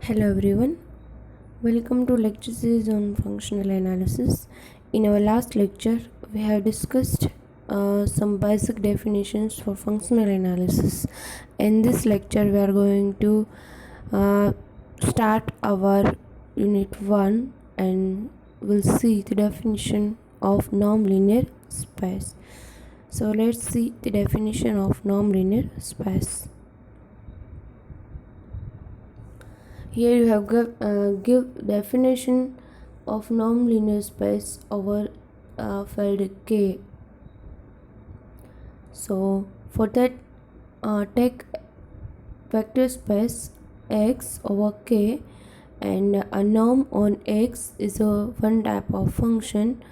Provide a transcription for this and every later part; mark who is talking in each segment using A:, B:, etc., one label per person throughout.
A: Hello everyone, welcome to lecture series on functional analysis. In our last lecture, we have discussed some basic definitions for functional analysis. In this lecture, we are going to uh, start our unit 1 and we'll see the definition of norm-linear space. So let's see the definition of norm-linear space. Here you have give definition of norm-linear space over field K. So for that, take vector space X over K, and a norm on X is a one type of function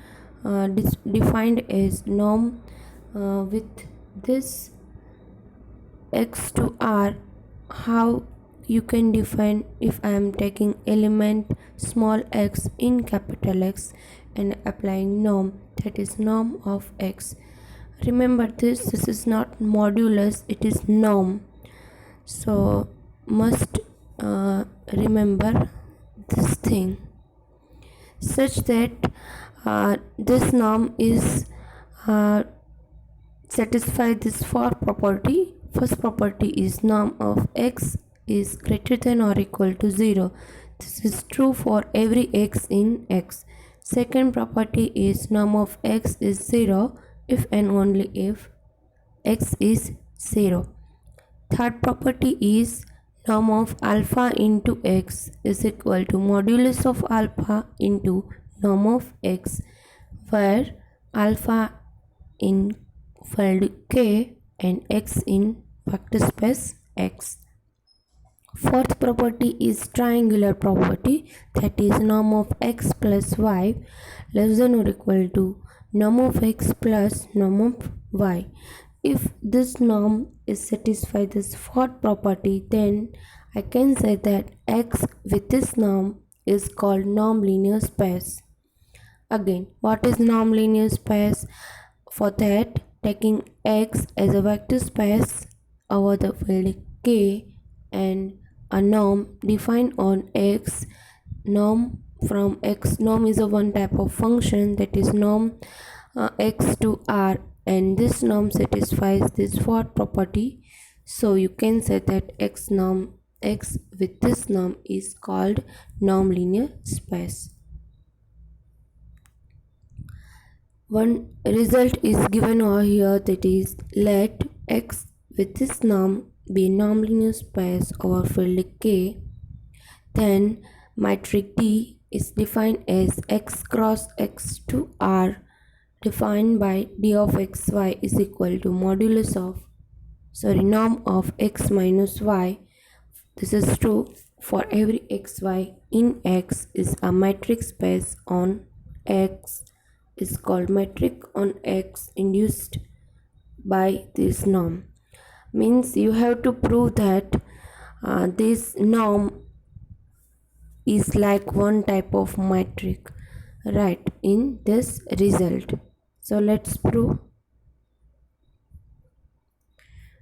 A: defined as norm with this X to R. How you can define if I am taking element small x in capital X and applying norm, that is norm of X. Remember this is not modulus, it is norm. So must remember this thing such that this norm is satisfy this for property. First property is norm of X is greater than or equal to 0. This is true for every x in X. Second property is norm of X is 0 if and only if X is 0. Third property is norm of alpha into X is equal to modulus of alpha into norm of X, where alpha in field K and X in vector space X. Fourth property is triangular property, that is norm of X plus Y less than or equal to norm of X plus norm of Y. If this norm is satisfied this fourth property, then I can say that X with this norm is called norm linear space. Again, what is norm linear space? For that, taking X as a vector space over the field K and a norm defined on X, norm from X, norm is a one type of function, that is norm X to R, and this norm satisfies this fourth property. So you can say that X with this norm is called norm linear space. One result is given over here, that is let X with this norm be a norm linear space over field K, then matrix D is defined as X cross X to R, defined by D of xy is equal to modulus of norm of X minus Y. This is true for every xy in X is a matrix space on X is called matrix on X induced by this norm. Means you have to prove that this norm is like one type of matrix, right, in this result. So let's prove.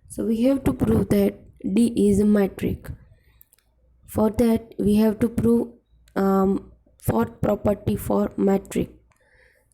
A: So we have to prove that D is a matrix. For that we have to prove fourth property for matrix.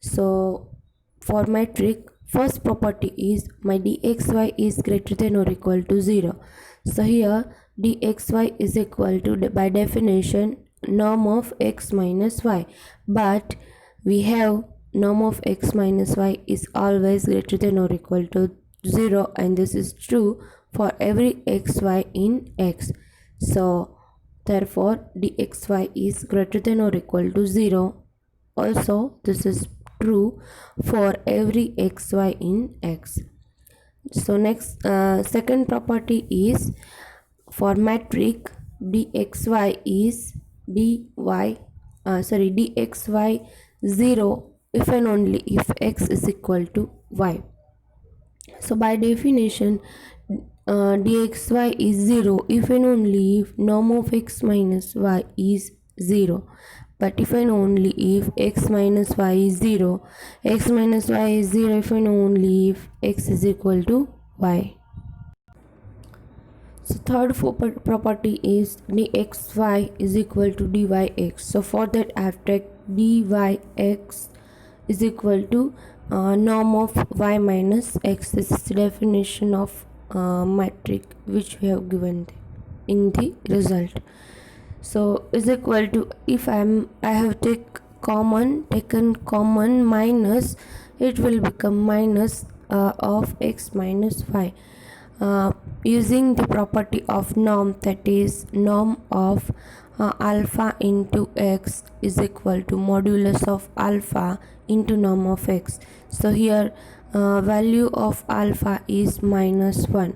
A: So for matrix, first property is my dxy is greater than or equal to 0. So here dxy is equal to, by definition, norm of X minus Y, but we have norm of X minus Y is always greater than or equal to 0, and this is true for every xy in X. So therefore dxy is greater than or equal to 0. Also this is true for every xy in X. So next, second property is for matrix dxy is dxy 0 if and only if X is equal to Y. So by definition, dxy is 0 if and only if norm of X minus Y is 0. But if and only if X minus Y is 0, X minus Y is 0 if and only if X is equal to Y. So third property is dxy is equal to dyx. So for that I have taken dyx is equal to norm of y minus x. This is the definition of metric which we have given in the result. So is equal to, if I have taken common minus, it will become minus of x minus y. Using the property of norm, that is norm of alpha into x is equal to modulus of alpha into norm of x. So here value of alpha is -1.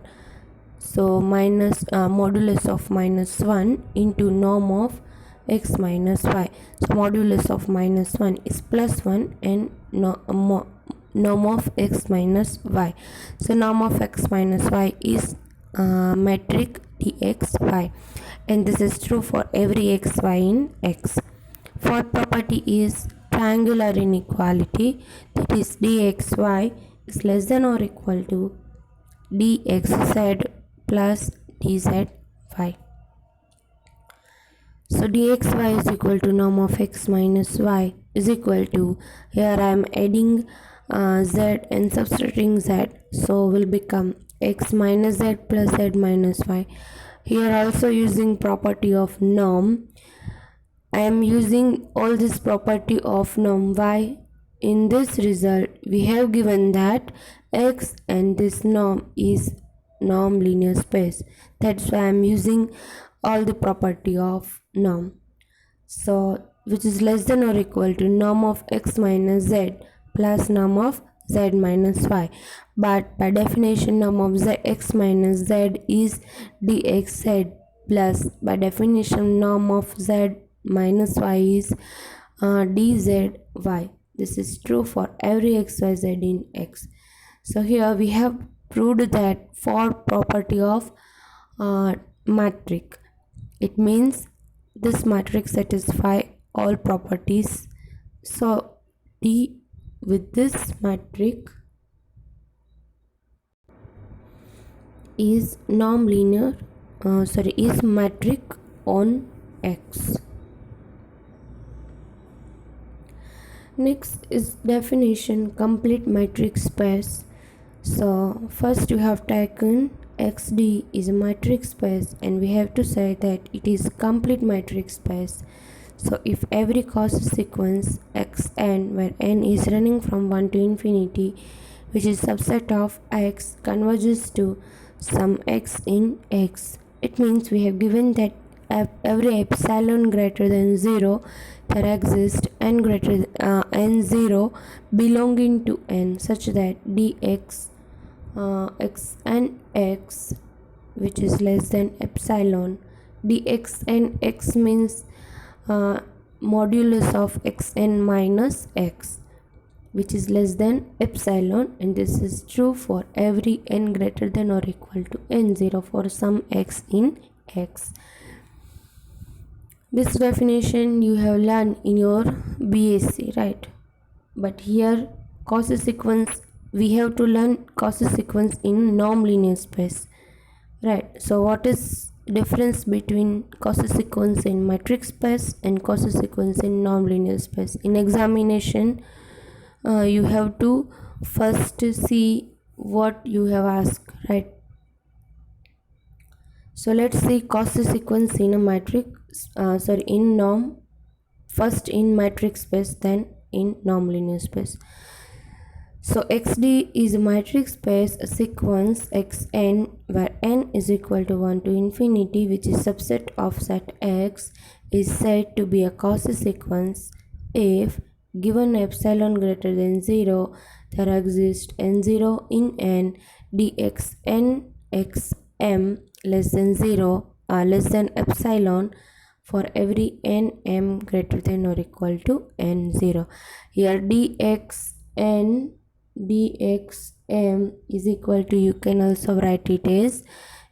A: So minus modulus of -1 into norm of x minus y. So modulus of -1 is +1 and norm of x minus y. So norm of x minus y is metric dxy, and this is true for every xy in x. Fourth property is triangular inequality, that is dxy is less than or equal to dxz plus dzy. So dxy is equal to norm of x minus y is equal to, here I am adding z and subtracting z, so will become x minus z plus z minus y. Here also using property of norm, I am using all this property of norm. Why? In this result we have given that x and this norm is norm linear space. That's why I am using all the property of norm. So which is less than or equal to norm of x minus z plus norm of z minus y. But by definition norm of x minus z is dxz, plus by definition norm of z minus y is dzy. This is true for every xyz in x. So here we have proved that for property of matrix, it means this matrix satisfy all properties. So D with this matrix is is matrix on X. Next is definition complete matrix space. So first you have taken xd is a matrix space, and we have to say that it is complete matrix space. So if every Cauchy sequence xn, where n is running from 1 to infinity, which is subset of x, converges to some x in x, it means we have given that every epsilon greater than 0 there exists n greater n0 belonging to n, such that dx x and x, which is less than epsilon, dx and x means modulus of xn minus x, which is less than epsilon, and this is true for every n greater than or equal to n0 for some x in x. This definition you have learned in your BSc, right? But here Cauchy sequence, we have to learn Cauchy sequence in norm linear space, right? So what is difference between Cauchy sequence in matrix space and Cauchy sequence in norm linear space? In examination you have to first see what you have asked, right? So let's see Cauchy sequence in a matrix in norm, first in matrix space, then in norm linear space. So xd is a matrix space, a sequence xn where n is equal to 1 to infinity, which is subset of set x, is said to be a Cauchy sequence if given epsilon greater than 0 there exists n0 in n, dx n x m less than 0 less than epsilon for every n m greater than or equal to n0. Here dx n dx m is equal to, you can also write it as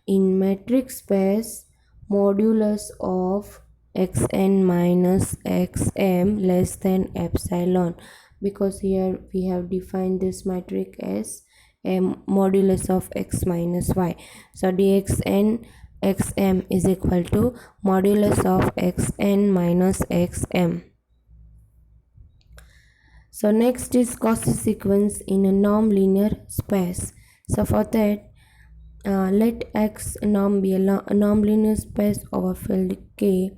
A: in matrix space modulus of xn minus xm less than epsilon, because here we have defined this matrix as modulus of x minus y. So dxn xm is equal to modulus of xn minus xm. So next is Cauchy sequence in a norm-linear space. So for that, let X norm be a norm-linear space over field K,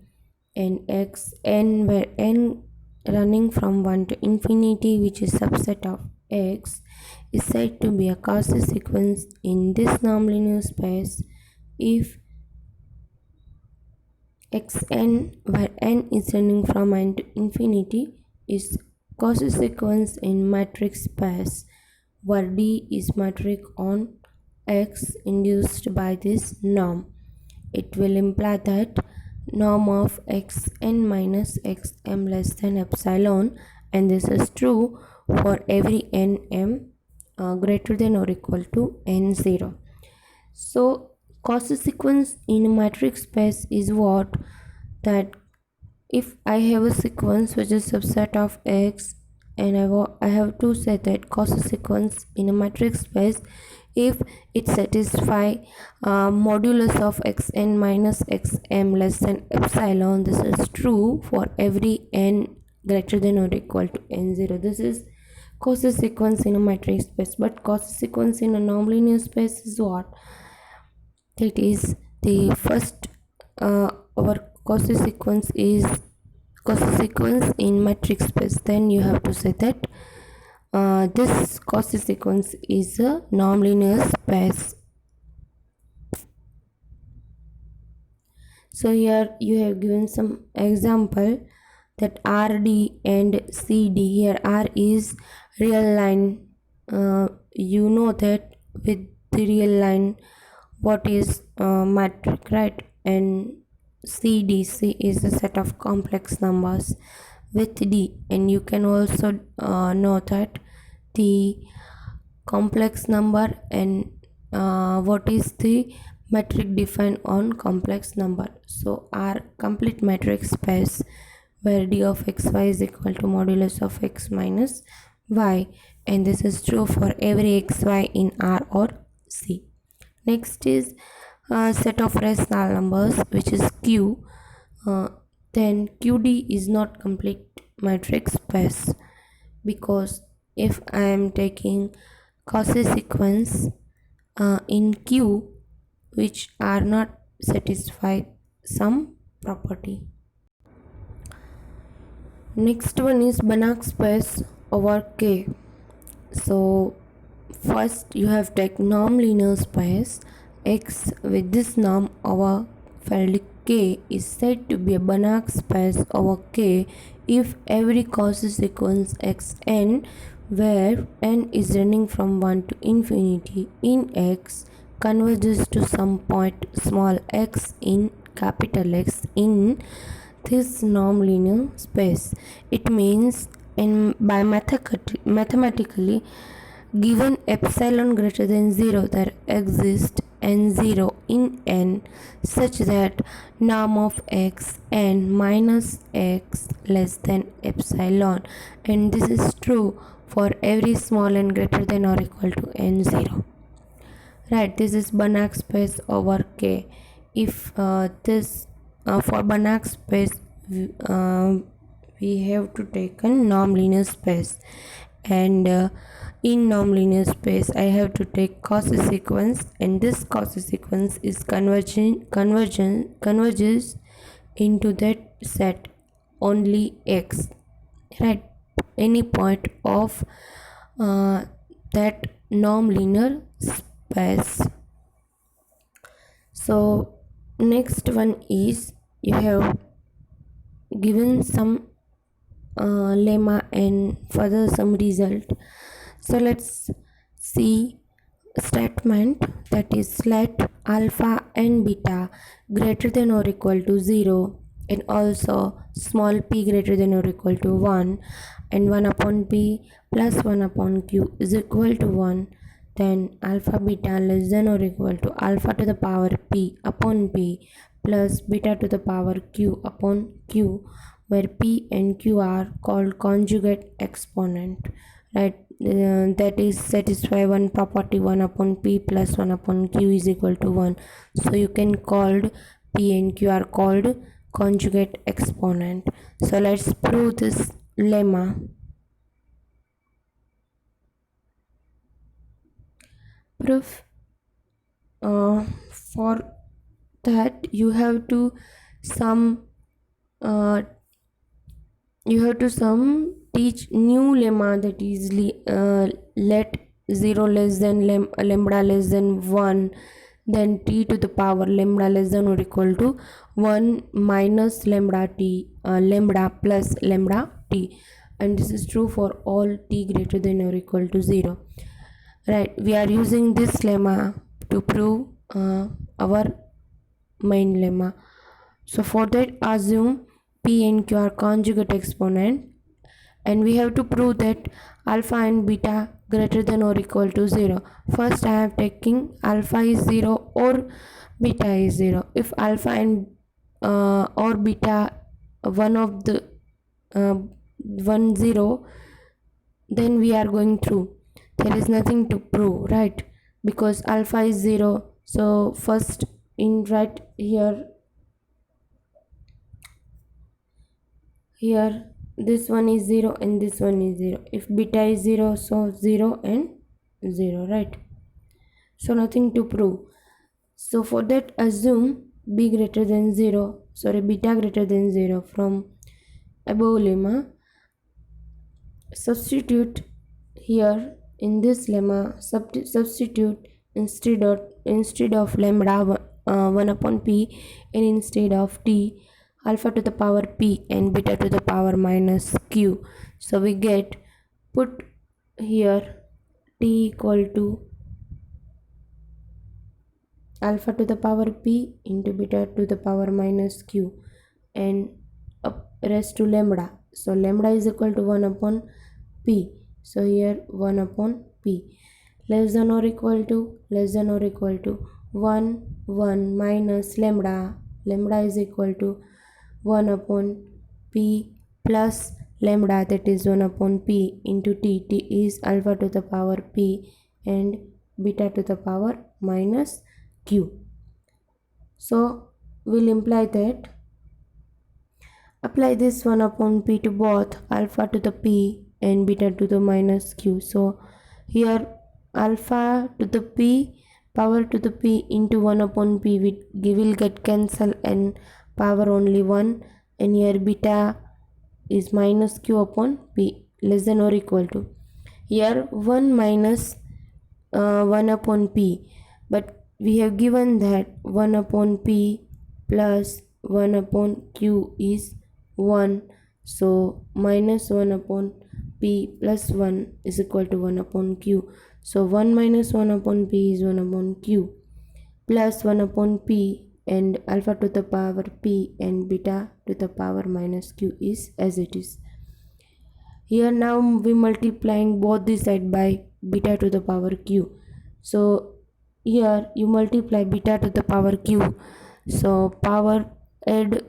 A: and X n where n running from 1 to infinity, which is subset of X, is said to be a Cauchy sequence in this norm-linear space if Xn where n is running from n to infinity is Cauchy sequence in metric space where D is metric on X induced by this norm. It will imply that norm of Xn minus Xm less than epsilon, and this is true for every nm greater than or equal to n0. So Cauchy sequence in a metric space is what? That if I have a sequence which is subset of X, and I have to say that Cauchy sequence in a metric space if it satisfy modulus of xn minus xm less than epsilon. This is true for every n greater than or equal to n0. This is Cauchy sequence in a metric space. But Cauchy sequence in a norm-linear space is what? That is the first our Cauchy sequence is Cauchy sequence in metric space. Then you have to say that this Cauchy sequence is a norm-linear space. So here you have given some example that RD and CD. Here R is real line. You know that with the real line what is metric, right? And C is a set of complex numbers with D, and you can also know that the complex number and what is the metric defined on complex number. So R complete metric space where D of xy is equal to modulus of x minus y, and this is true for every xy in R or C. Next is set of rational numbers which is Q. Then QD is not complete metric space, because if I am taking Cauchy sequence in Q which are not satisfied some property. Next one is Banach space over K. So first you have take norm linear space X with this norm over field K is said to be a Banach space over K if every Cauchy sequence Xn where n is running from 1 to infinity in X converges to some point small x in capital X in this norm linear space. It means by mathematically given epsilon greater than 0 there exists n0 in n such that norm of x n minus x less than epsilon, and this is true for every small n greater than or equal to n0. Right, this is Banach space over K. If this for Banach space we have to take a norm linear space, and in norm linear space I have to take Cauchy sequence, and this Cauchy sequence is converges into that set only X, right? Any point of that norm linear space. So next one is you have given some lemma and further some result. So let's see statement, that is let alpha and beta greater than or equal to 0 and also small p greater than or equal to 1 and 1 upon p plus 1 upon q is equal to 1, then alpha beta less than or equal to alpha to the power p upon p plus beta to the power q upon q, where p and q are called conjugate exponent, right? that is satisfy one property 1 upon p plus 1 upon q is equal to 1. So you can called p and q are called conjugate exponent. So let's prove this lemma. Proof. For that you have to sum uh, teach new lemma, that is let 0 less than lambda less than 1, then t to the power lambda less than or equal to 1 minus lambda t, lambda plus lambda t, and this is true for all t greater than or equal to 0. Right, we are using this lemma to prove our main lemma. So for that, assume p and q are conjugate exponent, and we have to prove that alpha and beta greater than or equal to 0. First I am taking alpha is 0 or beta is 0. If alpha and or beta one of the 1 0, then we are going through. There is nothing to prove, right? Because alpha is 0. So first in right here this one is 0 and this one is 0. If beta is 0, so 0 and 0, right? So nothing to prove. So for that, assume b greater than 0, beta greater than 0 from above lemma. Substitute here in this lemma, substitute instead of lambda 1 upon p, and instead of t, alpha to the power p and beta to the power minus q. So we get, put here t equal to alpha to the power p into beta to the power minus q, and up rest to lambda. So lambda is equal to 1 upon p. So here 1 upon p, less than or equal to 1 1 minus lambda is equal to 1 upon p plus lambda, that is 1 upon p into t. T is alpha to the power p and beta to the power minus q. So we'll imply that, apply this 1 upon p to both alpha to the p and beta to the minus q. So here alpha to the p power to the p into 1 upon p will get cancelled and power only 1, and here beta is minus q upon p less than or equal to, here 1 minus 1 upon p, but we have given that 1 upon p plus 1 upon q is 1, so minus 1 upon p plus 1 is equal to 1 upon q. So 1 minus 1 upon p is 1 upon q plus 1 upon p and alpha to the power p and beta to the power minus q is as it is. Here now we multiplying both the side by beta to the power q. So here you multiply beta to the power q, so power add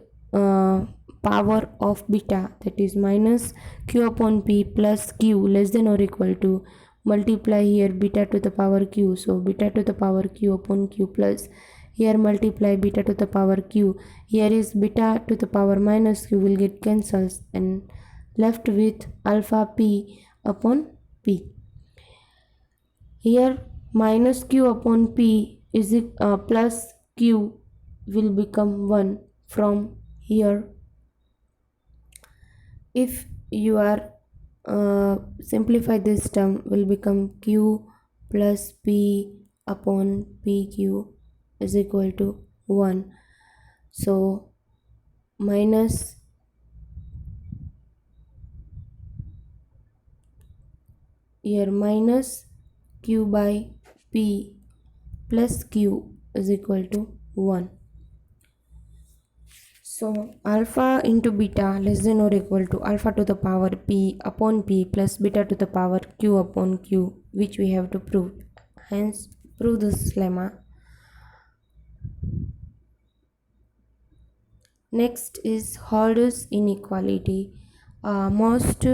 A: power of beta, that is minus q upon p plus q less than or equal to, multiply here beta to the power q, so beta to the power q upon q plus here multiply beta to the power q, here is beta to the power minus q will get cancelled and left with alpha p upon p. Here minus q upon p is plus q will become 1 from here. If you are simplify this term will become q plus p upon pq is equal to 1. So minus here minus q by p plus q is equal to 1. So alpha into beta less than or equal to alpha to the power p upon p plus beta to the power q upon q, which we have to prove. Hence prove this lemma. Next is Holder's inequality. Most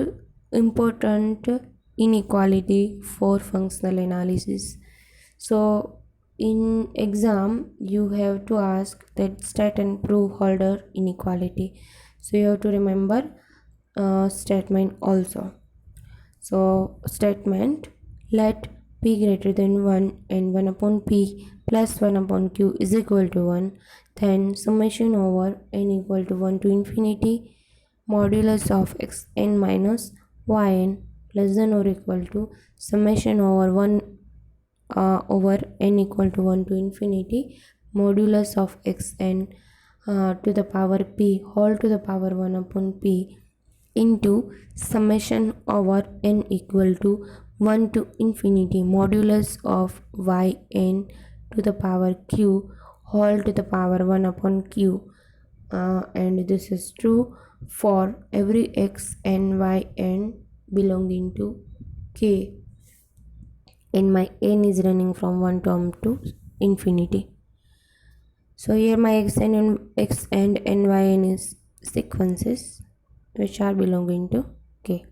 A: important inequality for functional analysis. So in exam you have to ask that state and prove Holder inequality, so you have to remember statement also. So statement, let p greater than 1 and 1 upon p plus 1 upon q is equal to 1, then summation over n equal to 1 to infinity modulus of x n minus y n less than or equal to summation over 1 over n equal to 1 to infinity modulus of x n to the power p whole to the power 1 upon p into summation over n equal to 1 to infinity modulus of y n to the power q whole to the power 1 upon q, and this is true for every x n y n belonging to k, and my n is running from 1 term to infinity. So here my x and ny n is sequences which are belonging to k.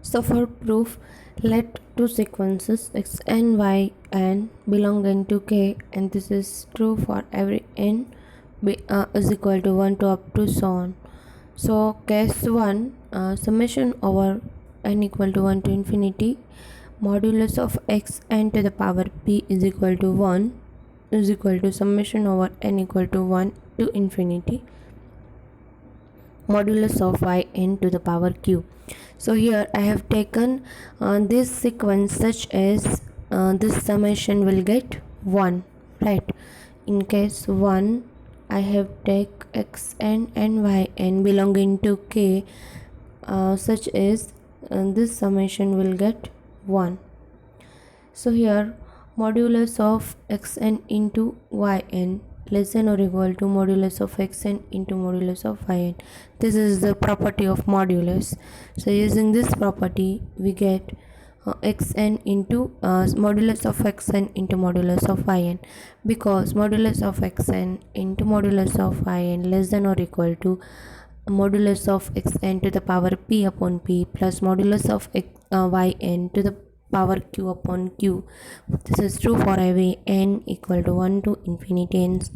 A: So for proof, let two sequences x and y n belonging to k, and this is true for every n is equal to 1 to up to so on. So case 1, summation over n equal to 1 to infinity modulus of x n to the power p is equal to 1 is equal to summation over n equal to 1 to infinity modulus of y n to the power q. So here I have taken this sequence such as this summation will get 1, right? In case 1 I have take x n and y n belonging to k, such as this summation will get 1. So here modulus of x n into y n less than or equal to modulus of x n into modulus of y n. This is the property of modulus. So using this property we get x n into modulus of x n into modulus of y n, because modulus of x n into modulus of y n less than or equal to modulus of x n to the power p upon p plus modulus of y n to the power q upon q. This is true for every n equal to 1 to infinity, and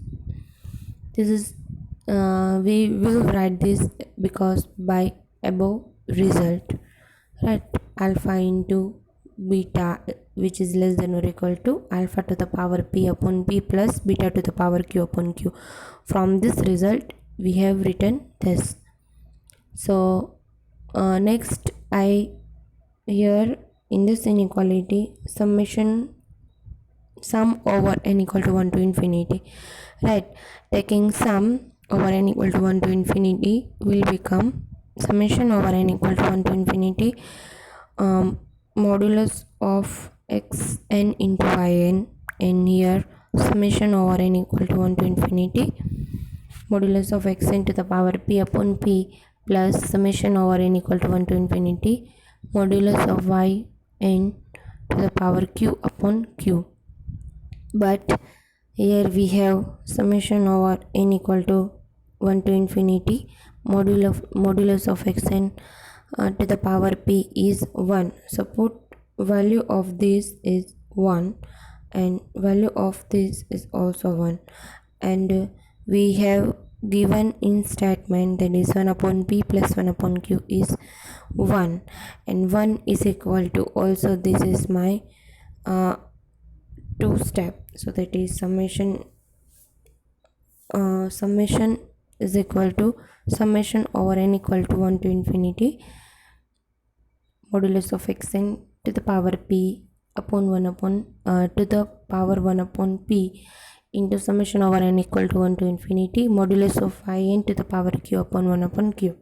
A: this is we will write this because by above result, right? Alpha into beta which is less than or equal to alpha to the power p upon p plus beta to the power q upon q. From this result we have written this. So next I here in this inequality summation sum over n equal to 1 to infinity, right? Taking sum over n equal to 1 to infinity will become summation over n equal to 1 to infinity modulus of x n into y n, and here summation over n equal to 1 to infinity modulus of x n to the power p upon p plus summation over n equal to 1 to infinity modulus of y n to the power q upon q. But here we have summation over n equal to 1 to infinity modulus of x n to the power p is 1. So put value of this is 1 and value of this is also 1, and we have given in statement that is 1 upon p plus 1 upon q is 1, and 1 is equal to also this is my 2 step, so that is summation is equal to summation over n equal to 1 to infinity modulus of x n to the power p upon 1 upon to the power 1 upon p into summation over n equal to 1 to infinity modulus of y n to the power q upon 1 upon q,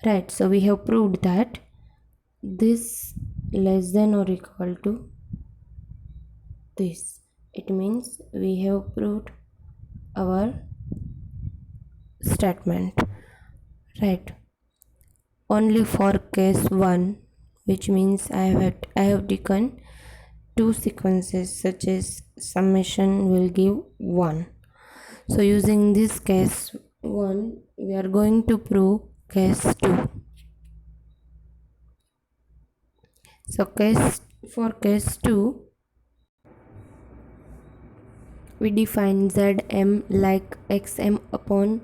A: right? So we have proved that this less than or equal to this. It means we have proved our statement, right? Only for case 1, which means I have taken two sequences such as summation will give 1. So using this case 1 we are going to prove case 2. So for case 2, we define Zm like xm upon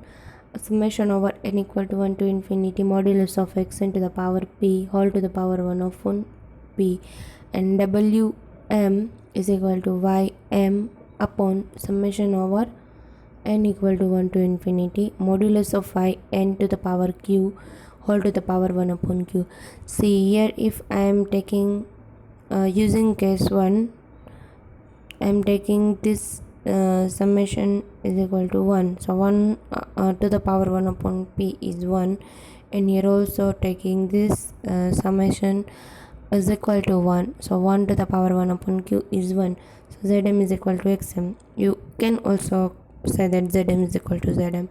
A: summation over n equal to 1 to infinity modulus of x into the power p whole to the power 1 upon p, and Wm is equal to ym upon summation over n equal to 1 to infinity modulus of yn to the power q whole to the power 1 upon q. See here, if I am taking using case 1, I am taking this summation is equal to 1, so 1 to the power 1 upon p is 1, and here also taking this summation is equal to 1, so 1 to the power 1 upon q is 1, so Zm is equal to xm. You can also say that Zm is equal to Zm,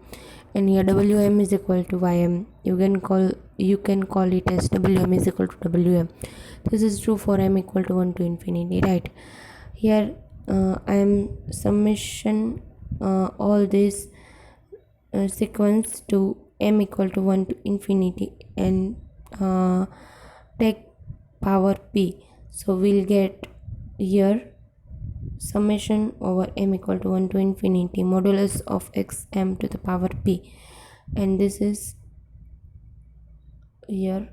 A: and here Wm is equal to Ym. You can call it as Wm is equal to Wm. This is true for m equal to 1 to infinity, right? Here I am summation all this sequence to m equal to 1 to infinity and take power p, so we'll get here summation over m equal to 1 to infinity modulus of xm to the power p, and this is here,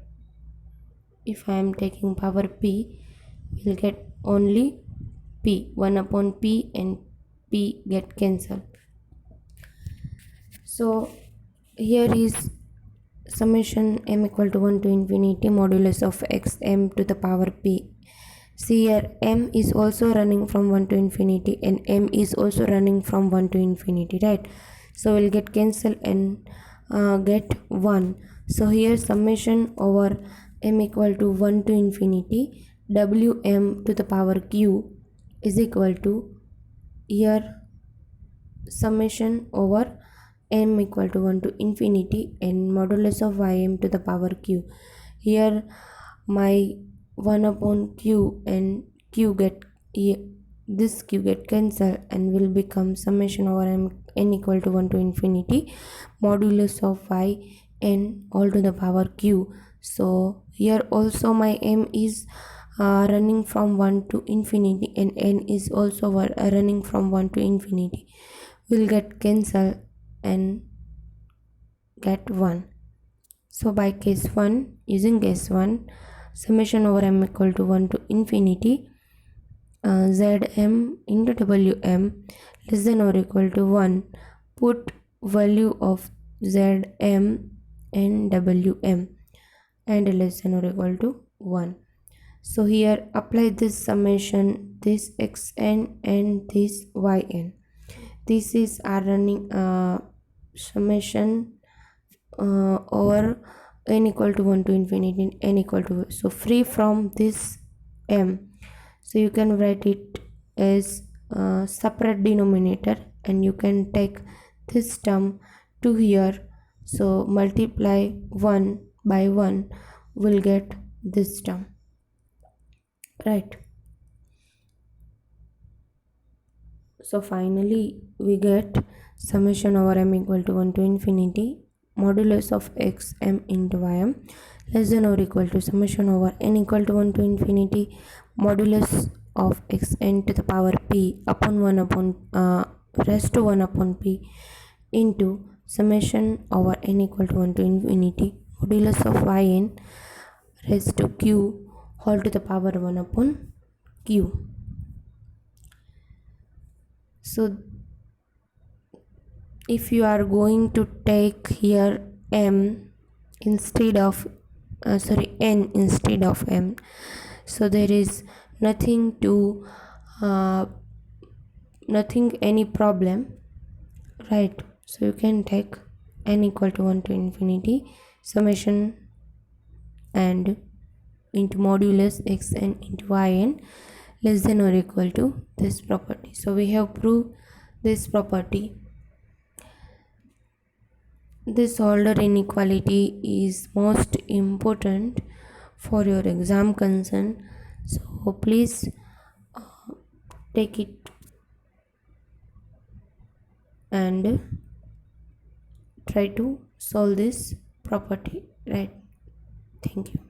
A: if I am taking power p, we'll get only p, 1 upon p, and p get cancelled. So here is summation m equal to 1 to infinity modulus of xm to the power p. See here, m is also running from 1 to infinity and m is also running from 1 to infinity, right? So we'll get cancel and get 1. So here summation over m equal to 1 to infinity Wm to the power q is equal to here summation over m equal to 1 to infinity and modulus of ym to the power q. Here my 1 upon q and q get this q get cancelled and will become summation over n equal to 1 to infinity modulus of y n all to the power q. So here also my m is running from 1 to infinity and n is also running from 1 to infinity, will get cancelled and get 1. So by case 1, using case 1, summation over m equal to 1 to infinity Zm into Wm less than or equal to 1, put value of Zm and Wm and less than or equal to 1. So here apply this summation, this xn and this yn. This is our running summation over n equal to 1 to infinity and n equal to, so free from this m, so you can write it as separate denominator and you can take this term to here, so multiply 1 by 1 will get this term, right? So finally we get summation over m equal to 1 to infinity modulus of x m into ym less than or equal to summation over n equal to 1 to infinity modulus of x n to the power p upon 1 upon raised to 1 upon p into summation over n equal to 1 to infinity modulus of yn raised to q whole to the power 1 upon q. So if you are going to take here m instead of n instead of m, so there is nothing any problem, right? So you can take n equal to 1 to infinity summation and into modulus xn into yn less than or equal to this property. So we have proved this property. This order inequality is most important for your exam concern, so please take it and try to solve this property, right? Thank you.